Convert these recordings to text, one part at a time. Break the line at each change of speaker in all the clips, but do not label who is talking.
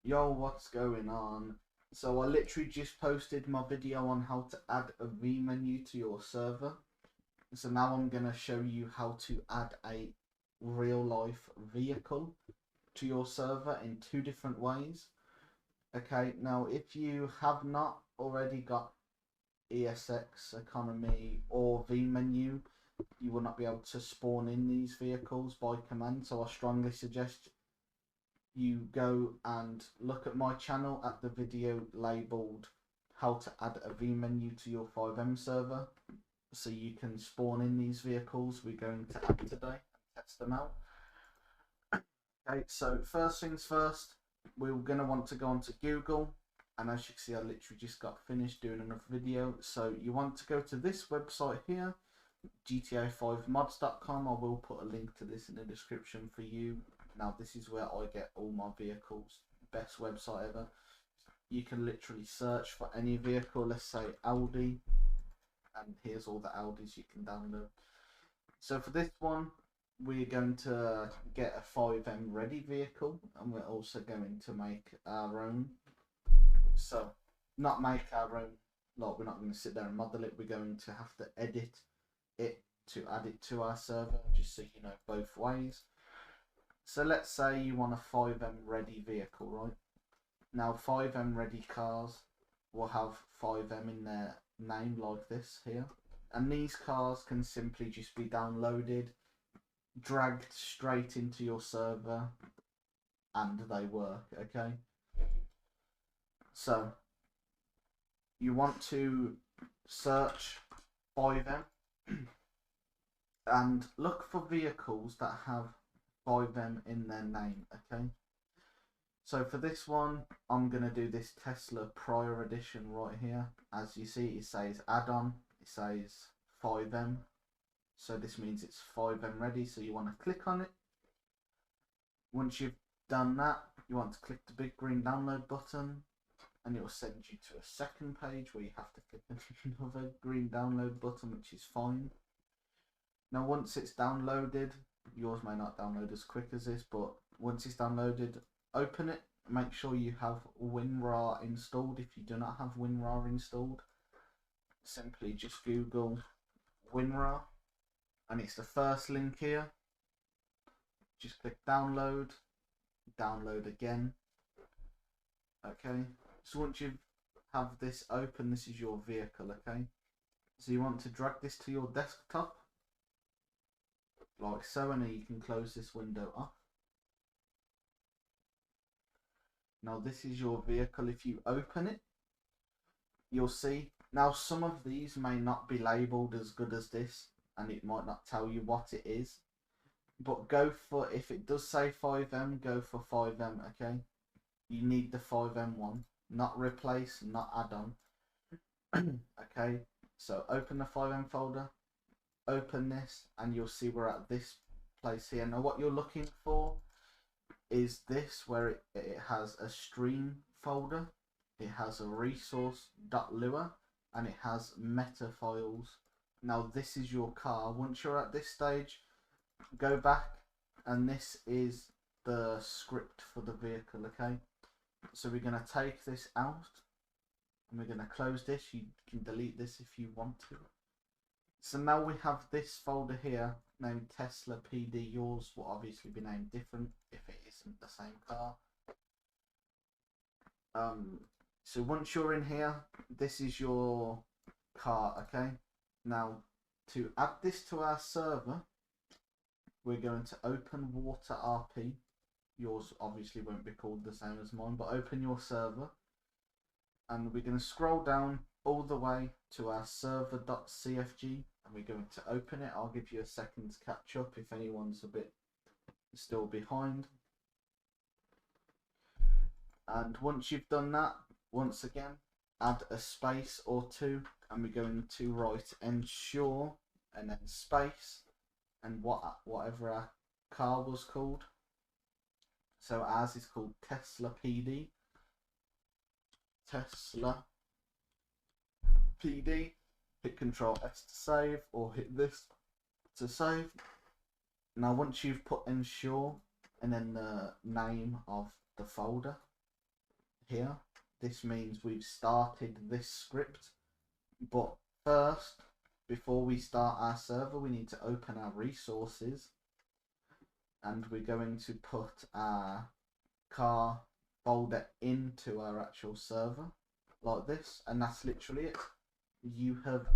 Yo, what's going on? So I literally just posted my video on how to add a V menu to your server. So now I'm gonna show you how to add a real life vehicle to your server in two different ways. Okay, now if you have not already got ESX, Economy or V menu, you will not be able to spawn in these vehicles by command. So I strongly suggest you go and look at my channel at the video labelled how to add a V menu to your Fivem server so you can spawn in these vehicles we're going to add today and test them out. Okay, so first things first, we're going to want to go onto Google, and as you can see I literally just got finished doing another video. So you want to go to this website here, GTA5mods.com. I will put a link to this in the description for you. Now this is where I get all my vehicles. Best website ever. You can literally search for any vehicle, let's say Audi, and here's all the Audis you can download. So for this one, we're going to get a Fivem ready vehicle, and we're also going to make our own. So not make our own, like we're not going to sit there and model it, we're going to have to edit it to add it to our server, just so you know both ways. So let's say you want a Fivem ready vehicle, right? Now Fivem ready cars will have Fivem in their name like this here. And these cars can simply just be downloaded, dragged straight into your server, and they work, okay? So you want to search Fivem and look for vehicles that have Fivem in their name, okay? So for this one, I'm going to do this Tesla Prior Edition right here. As you see, it says Addon, it says Fivem. So this means it's Fivem ready, so you want to click on it. Once you've done that, you want to click the big green download button, and it will send you to a second page where you have to click another green download button, which is fine. Now once it's downloaded, yours may not download as quick as this, but once it's downloaded, open it. Make sure you have WinRAR installed. If you do not have WinRAR installed, simply just Google WinRAR, and it's the first link here. Just click download, download again. Okay, so once you have this open, this is your vehicle, okay? So you want to drag this to your desktop, like so, and then you can close this window off. Now this is your vehicle. If you open it, you'll see, now some of these may not be labelled as good as this, and it might not tell you what it is, but go for, if it does say Fivem, go for Fivem, okay? You need the Fivem one, not replace, not add-on. Okay, so open the Fivem folder, open this, and you'll see we're at this place here. Now what you're looking for is this, where it has a stream folder, it has a resource.lua, and it has meta files. Now this is your car. Once you're at this stage, go back, and this is the script for the vehicle, okay? So we're going to take this out, and we're going to close this. You can delete this if you want to. So now we have this folder here named Tesla PD. Yours will obviously be named different if it isn't the same car. So once you're in here, this is your car, okay? Now to add this to our server, we're going to open Water RP. Yours obviously won't be called the same as mine, but open your server, and we're going to scroll down all the way to our server.cfg, and we're going to open it. I'll give you a second to catch up if anyone's a bit still behind. And once you've done that, once again, add a space or two, and we're going to write ensure and then space and whatever our car was called. So ours is called Tesla PD. Tesla PD. Hit Control S to save, or hit this to save. Now once you've put ensure and then the name of the folder, here. This means we've started this script. But first, before we start our server, we need to open our resources. And we're going to put our car folder into our actual server like this, and that's literally it. You have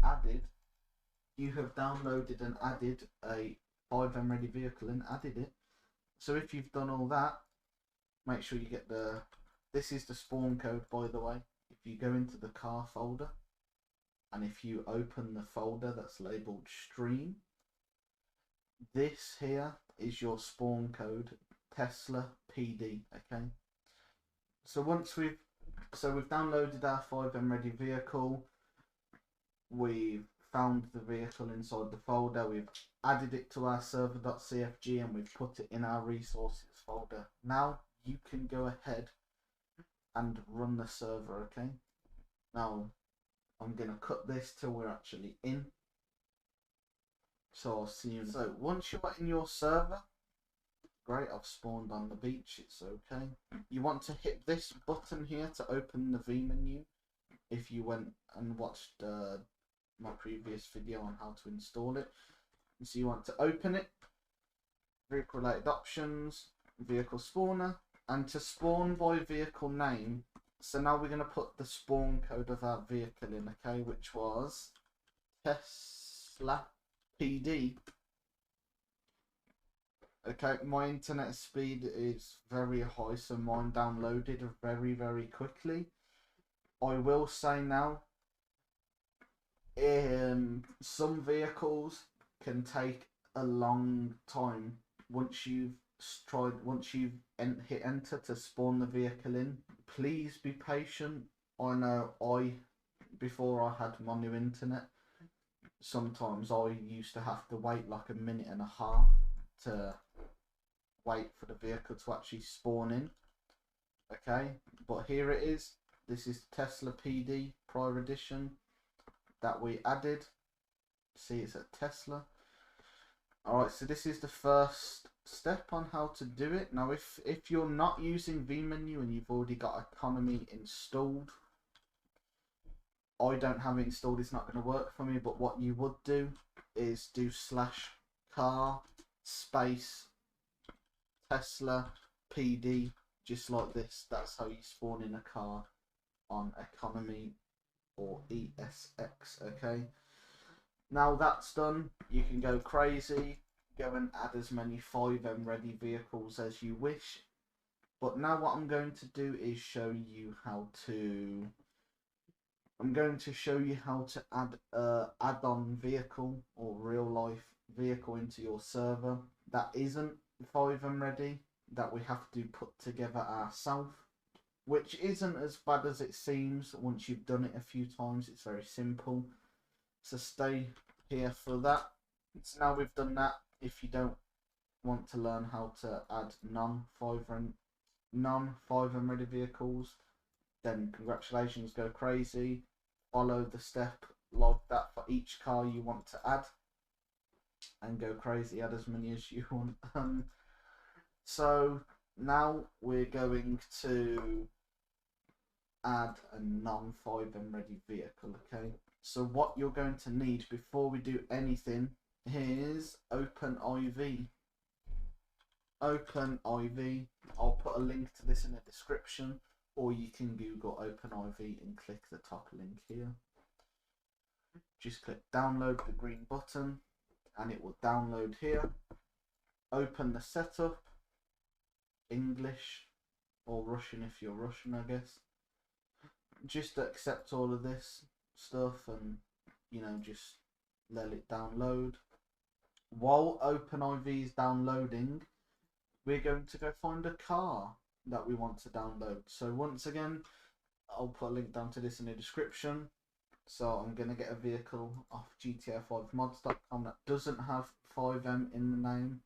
downloaded and added a Fivem ready vehicle and added it. So if you've done all that, make sure you get this is the spawn code, by the way. If you go into the car folder and if you open the folder that's labeled stream, this here is your spawn code, Tesla PD. Okay, so we've downloaded our Fivem ready vehicle, we've found the vehicle inside the folder, we've added it to our server.cfg, and we've put it in our resources folder. Now you can go ahead and run the server. Okay, now I'm gonna cut this till we're actually in. So I'll see you. So once you're in your server, great, I've spawned on the beach, it's okay. You want to hit this button here to open the V menu. If you went and watched my previous video on how to install it. So you want to open it, vehicle related options, vehicle spawner, and to spawn by vehicle name. So now we're going to put the spawn code of our vehicle in, okay, which was Tesla PD. Okay, my internet speed is very high, so mine downloaded very quickly. I will say now, some vehicles can take a long time. Once you've hit enter to spawn the vehicle in, please be patient. I know before I had my new internet, sometimes I used to have to wait like 1.5 minutes to wait for the vehicle to actually spawn in. Okay, but here it is. This is Tesla PD Prior Edition that we added. See, it's a Tesla. Alright, so this is the first step on how to do it. Now if you're not using vMenu and you've already got economy installed, I don't have it installed, it's not going to work for me. But what you would do is do /car space Tesla PD, just like this. That's how you spawn in a car on economy or ESX. Okay, now that's done, you can go crazy, go and add as many Fivem ready vehicles as you wish. But now what I'm going to do is show you how to add a add-on vehicle or real life vehicle into your server that isn't Fivem ready, that we have to put together ourselves, which isn't as bad as it seems. Once you've done it a few times, it's very simple. So stay here for that. So now we've done that, if you don't want to learn how to add non-Fivem ready vehicles, then congratulations, go crazy. Follow the step like that for each car you want to add, and go crazy, add as many as you want. So now we're going to add a non-Fivem ready vehicle. Okay, so what you're going to need before we do anything is OpenIV. OpenIV, I'll put a link to this in the description, or you can Google OpenIV and click the top link here. Just click download, the green button, and it will download here. Open the setup, English or Russian if you're Russian, I guess. Just accept all of this stuff and, you know, just let it download. While OpenIV is downloading, we're going to go find a car that we want to download. So once again, I'll put a link down to this in the description. So I'm going to get a vehicle off GTA5mods.com that doesn't have Fivem in the name,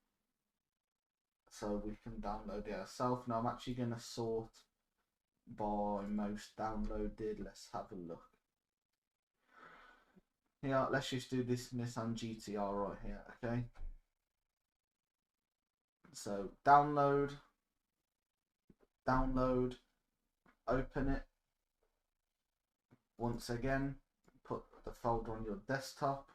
so we can download it ourselves. Now I'm actually going to sort by most downloaded. Let's have a look. Yeah, let's just do this Nissan GTR right here. Okay, so download. open it. Once again, put the folder on your desktop.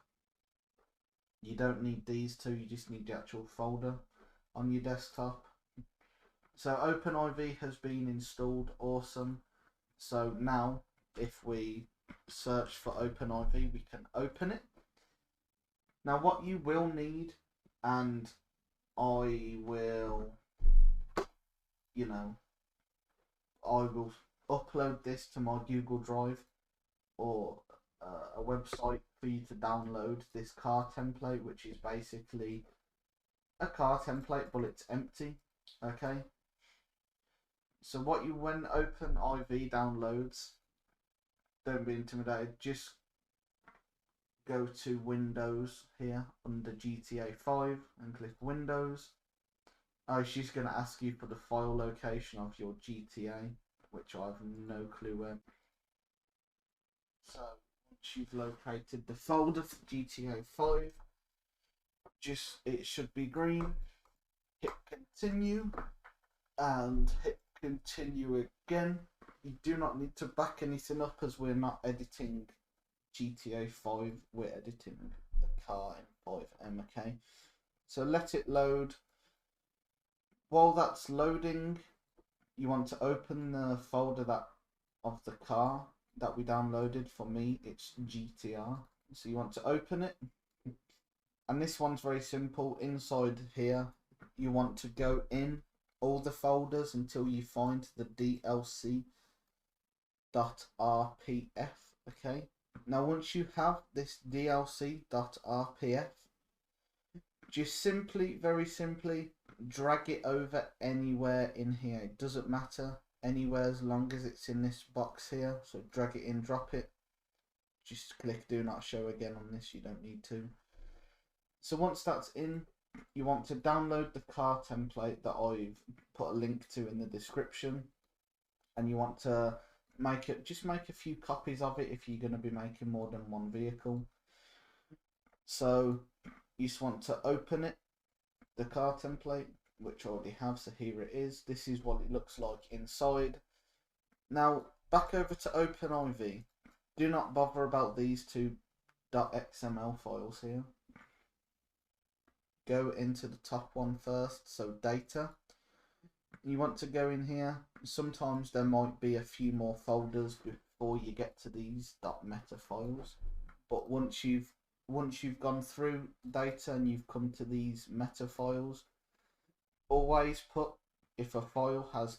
You don't need these two, you just need the actual folder on your desktop. So OpenIV has been installed, awesome. So now if we search for OpenIV, we can open it. Now what you will need, and I will, I will upload this to my Google Drive or a website for you to download this car template, which is basically a car template but it's empty. Okay, so when OpenIV downloads, don't be intimidated, just go to Windows here under GTA 5 and click Windows. She's going to ask you for the file location of your GTA, which I have no clue where. So once you've located the folder for GTA 5, it should be green. Hit continue and hit continue again. You do not need to back anything up as we're not editing GTA 5, we're editing the car in Fivem, okay? So let it load. While that's loading, you want to open the folder of the car that we downloaded. For me, it's GTR. So you want to open it. And this one's very simple. Inside here, you want to go in all the folders until you find the DLC.rpf, okay? Now once you have this DLC.rpf, just simply, very simply, drag it over anywhere in here. It doesn't matter, anywhere as long as it's in this box here. So drag it in, drop it. Just click do not show again on this, you don't need to. So once that's in, you want to download the car template that I've put a link to in the description. And you want to make a few copies of it if you're going to be making more than one vehicle. So you just want to open it, the car template, which I already have, so here it is. This is what it looks like inside. Now back over to OpenIV. Do not bother about these two .xml files here. Go into the top one first, so data. You want to go in here. Sometimes there might be a few more folders before you get to these .meta files, but once you've gone through data and you've come to these meta files, always put, if a file has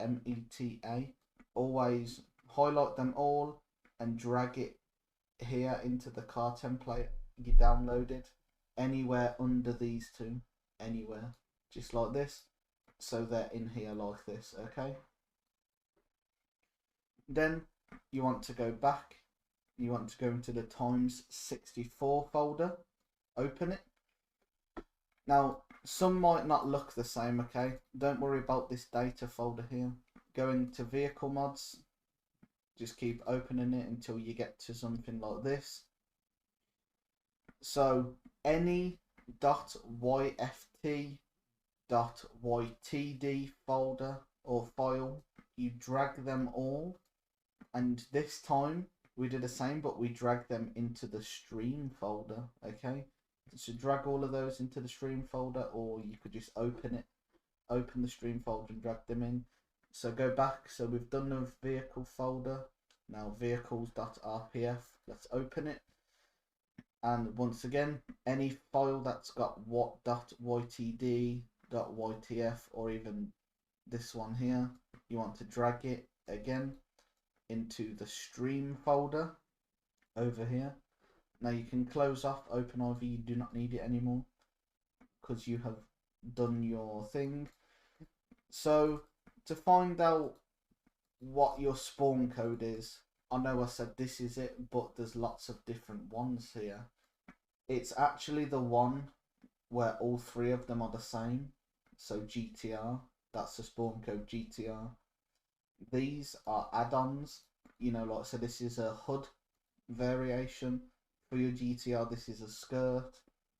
.meta, always highlight them all and drag it here into the car template you downloaded, anywhere under these two, anywhere, just like this. So they're in here like this, okay? Then you want to go back. You want to go into the times64 folder. Open it. Now, some might not look the same, okay? Don't worry about this data folder here. Go into vehicle mods. Just keep opening it until you get to something like this. So any .yft .ytd folder or file, you drag them all, and this time we did the same, but we drag them into the stream folder, okay? So drag all of those into the stream folder, or you could just open the stream folder and drag them in. So go back. So we've done the vehicle folder. Now vehicles.rpf, let's open it. And once again, any file that's got .ytd, .ytf, or even this one here, you want to drag it again into the stream folder over here. Now you can close off OpenIV, you do not need it anymore because you have done your thing. So to find out what your spawn code is, I know I said this is it, but there's lots of different ones here. It's actually the one where all three of them are the same. So GTR, that's the spawn code GTR. These are add-ons, like, so this is a HUD variation for your GTR. This is a skirt,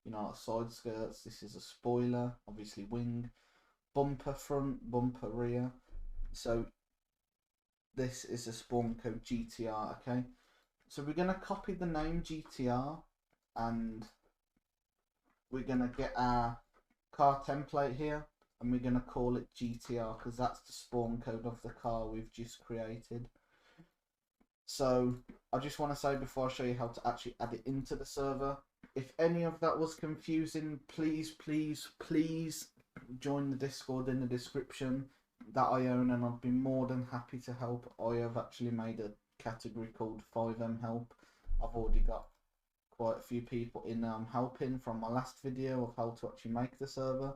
like side skirts. This is a spoiler, obviously, obviously, wing, bumper front, bumper rear. So this is a spawn code GTR, okay? So we're going to copy the name GTR, and we're going to get our car template here, and we're going to call it GTR because that's the spawn code of the car we've just created. So I just want to say before I show you how to actually add it into the server, if any of that was confusing, please join the Discord in the description that I own, and I'd be more than happy to help. I have actually made a category called Fivem help. I've already got quite a few people in there I'm helping from my last video of how to actually make the server.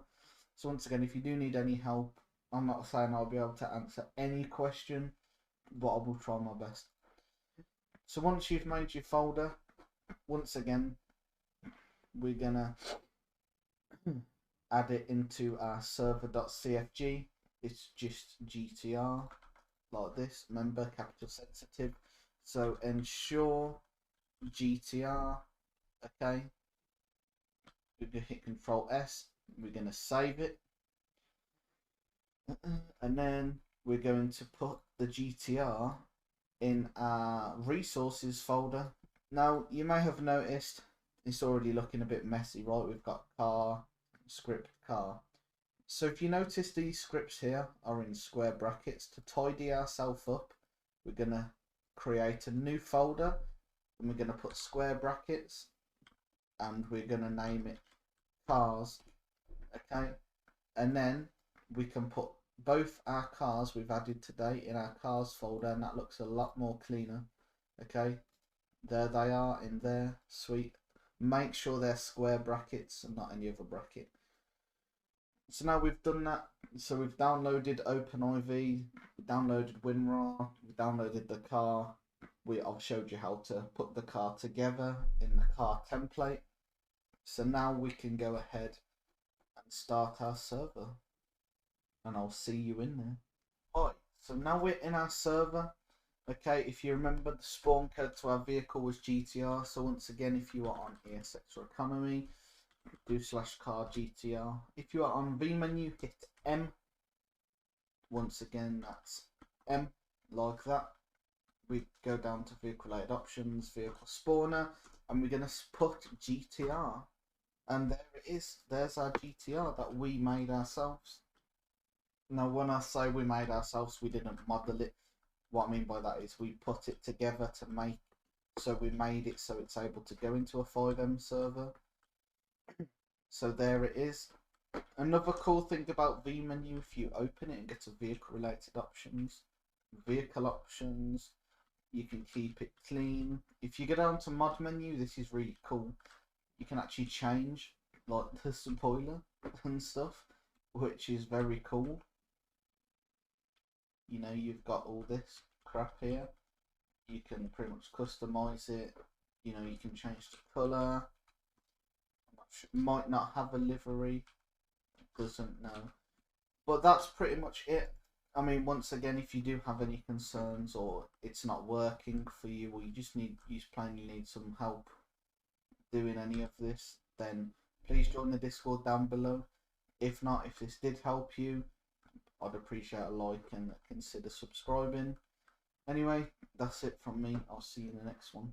So once again, if you do need any help, I'm not saying I'll be able to answer any question, but I will try my best. So once you've made your folder, once again, we're gonna add it into our server.cfg. It's just GTR like this. Remember, capital sensitive. So ensure GTR. Okay. We're gonna hit Control S. We're gonna save it, and then we're going to put the GTR in our resources folder. Now you may have noticed it's already looking a bit messy, right? We've got car, script, car. So if you notice, these scripts here are in square brackets. To tidy ourselves up, we're gonna create a new folder, and we're gonna put square brackets, and we're gonna name it cars. Okay, and then we can put both our cars we've added today in our cars folder, and that looks a lot more cleaner. Okay, there they are in there. Sweet. Make sure they're square brackets and not any other bracket. So now we've done that. So we've downloaded OpenIV, we downloaded WinRAR, we downloaded the car. I've showed you how to put the car together in the car template. So now we can go ahead and start our server, and I'll see you in there. Alright, so now we're in our server. Okay, if you remember, the spawn code to our vehicle was GTR. So once again, if you are on ESX or Economy, do /car GTR. If you are on V menu, hit M. Once again, that's M, like that. We go down to vehicle related options, vehicle spawner, and we're going to put GTR. And there it is. There's our GTR that we made ourselves. Now, when I say we made ourselves, we didn't model it. What I mean by that is we put it together to make. So we made it so it's able to go into a Fivem server. So there it is. Another cool thing about V menu, if you open it and get to vehicle related options, vehicle options, you can keep it clean. If you go down to mod menu, this is really cool. You can actually change like the spoiler and stuff, which is very cool. You know, you've got all this crap here. You can pretty much customize it. You know, you can change the colour. Might not have a livery, doesn't know, but that's pretty much it. I mean, once again, if you do have any concerns or it's not working for you, or you just plainly need some help doing any of this, then please join the Discord down below. If not, if this did help you, I'd appreciate a like and consider subscribing. Anyway, that's it from me. I'll see you in the next one.